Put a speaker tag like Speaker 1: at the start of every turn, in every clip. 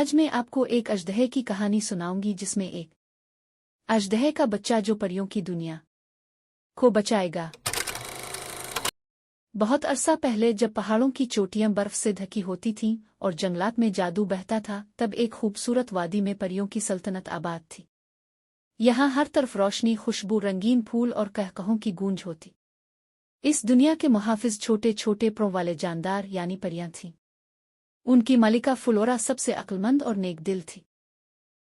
Speaker 1: आज मैं आपको एक अजदहे की कहानी सुनाऊंगी जिसमें एक अजदहे का बच्चा जो परियों की दुनिया को बचाएगा। बहुत अरसा पहले जब पहाड़ों की चोटियां बर्फ से ढकी होती थीं और जंगलात में जादू बहता था, तब एक खूबसूरत वादी में परियों की सल्तनत आबाद थी। यहाँ हर तरफ रोशनी, खुशबू, रंगीन फूल और कहकहों की गूंज होती। इस दुनिया के मुहाफिज छोटे छोटे प्रों वाले जानदार यानी परियां थीं। उनकी मलिका फुलोरा सबसे अक्लमंद और नेक दिल थी।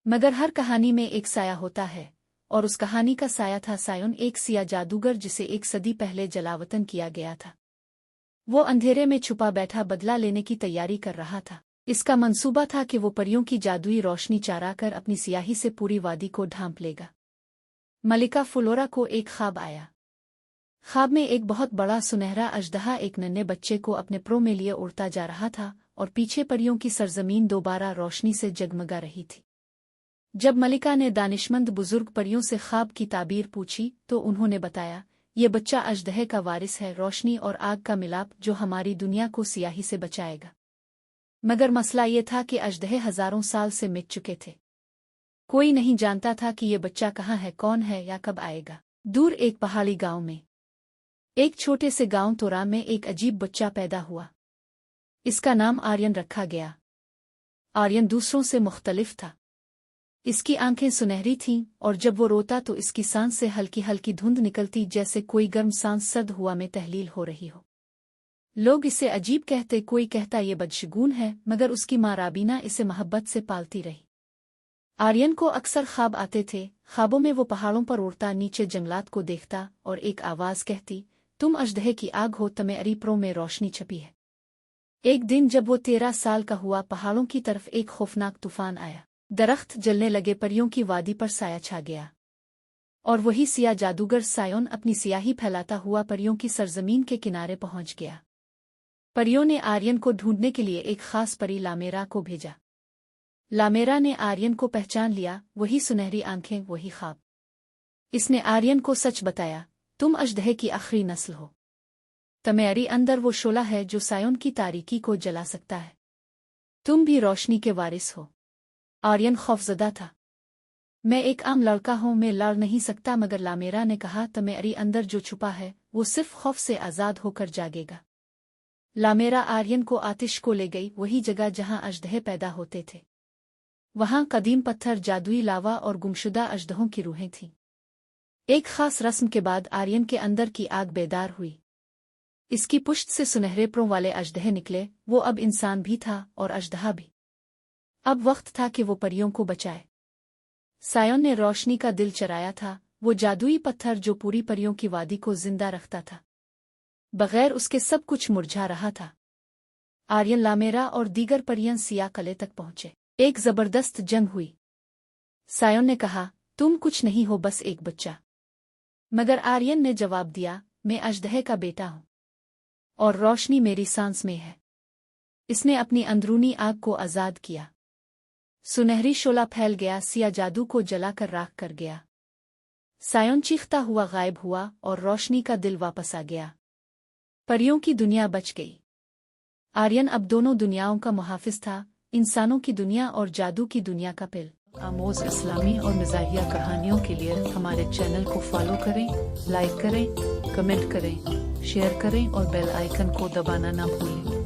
Speaker 1: मगर हर कहानी में एक साया होता है, और उस कहानी का साया था सायोन, एक सिया जादूगर जिसे 1 सदी पहले जलावतन किया गया था। वो अंधेरे में छुपा बैठा बदला लेने की तैयारी कर रहा था। इसका मंसूबा था कि वो परियों की जादुई रोशनी चारा कर अपनी सियाही से पूरी वादी को ढांप लेगा। मलिका फुलोरा को एक ख्वाब आया। ख्वाब में एक बहुत बड़ा सुनहरा अजदहा एक नन्हे बच्चे को अपने प्रो में लिए उड़ता जा रहा था, और पीछे परियों की सरजमीन दोबारा रोशनी से जगमगा रही थी। जब मलिका ने दानिशमंद बुजुर्ग परियों से ख्वाब की ताबीर पूछी तो उन्होंने बताया, ये बच्चा अजदहे का वारिस है, रोशनी और आग का मिलाप जो हमारी दुनिया को सियाही से बचाएगा। मगर मसला ये था कि अजदहे हजारों साल से मिट चुके थे। कोई नहीं जानता था कि ये बच्चा कहाँ है, कौन है या कब आएगा। दूर एक पहाड़ी गांव में, एक छोटे से गांव तोरा में एक अजीब बच्चा पैदा हुआ। इसका नाम आर्यन रखा गया। आर्यन दूसरों से मुख्तलिफ था। इसकी आंखें सुनहरी थीं, और जब वो रोता तो इसकी सांस से हल्की हल्की धुंध निकलती, जैसे कोई गर्म सांस सर्द हुआ में तहलील हो रही हो। लोग इसे अजीब कहते, कोई कहता ये बदशगुन है, मगर उसकी माँ राबीना इसे मोहब्बत से पालती रही। आर्यन को अक्सर ख्वाब आते थे। ख्वाबों में वो पहाड़ों पर उड़ता, नीचे जंगलात को देखता, और एक आवाज कहती, तुम अजदहे की आग हो, तमें अरीप्रो में रोशनी छपी है। एक दिन जब वो 13 साल का हुआ, पहाड़ों की तरफ एक खौफनाक तूफान आया। दरख्त जलने लगे, परियों की वादी पर साया छा गया, और वही सिया जादूगर सायोन अपनी सियाही फैलाता हुआ परियों की सरजमीन के किनारे पहुंच गया। परियों ने आर्यन को ढूंढने के लिए एक खास परी लामेरा को भेजा। लामेरा ने आर्यन को पहचान लिया, वही सुनहरी आंखें, वही ख्वाब। इसने आर्यन को सच बताया, तुम अजदहे की आखिरी नस्ल हो। तुम्हारी अंदर वो शोला है जो सायोन की तारीकी को जला सकता है। तुम भी रोशनी के वारिस हो। आर्यन खौफजदा था। मैं एक आम लड़का हूं, मैं लड़ नहीं सकता। मगर लामेरा ने कहा, तुम्हारी अंदर जो छुपा है वो सिर्फ खौफ से आजाद होकर जागेगा। लामेरा आर्यन को आतिश को ले गई, वही जगह जहां अजदहे पैदा होते थे। वहां कदीम पत्थर, जादुई लावा और गुमशुदा अजदहों की रूहें थीं। एक खास रस्म के बाद आर्यन के अंदर की आग बेदार हुई। इसकी पुश्त से सुनहरे प्रों वाले अजदहे निकले। वो अब इंसान भी था और अजदहा भी। अब वक्त था कि वो परियों को बचाए। सायोन ने रोशनी का दिल चराया था, वो जादुई पत्थर जो पूरी परियों की वादी को जिंदा रखता था। बगैर उसके सब कुछ मुरझा रहा था। आर्यन, लामेरा और दीगर परियां सिया कले तक पहुंचे। एक जबरदस्त जंग हुई। सायोन ने कहा, तुम कुछ नहीं हो, बस एक बच्चा। मगर आर्यन ने जवाब दिया, मैं अजदहे का बेटा हूं, और रोशनी मेरी सांस में है। इसने अपनी अंदरूनी आग को आजाद किया। सुनहरी शोला फैल गया, सिया जादू को जलाकर राख कर गया। सायोन चीखता हुआ गायब हुआ, और रोशनी का दिल वापस आ गया। परियों की दुनिया बच गई। आर्यन अब दोनों दुनियाओं का मुहाफिज था, इंसानों की दुनिया और जादू की दुनिया का पिल। आमोज इस्लामी और मिजाहिया कहानियों के लिए हमारे चैनल को फॉलो करें, लाइक करें, कमेंट करें, शेयर करें और बेल आइकन को दबाना ना भूलें।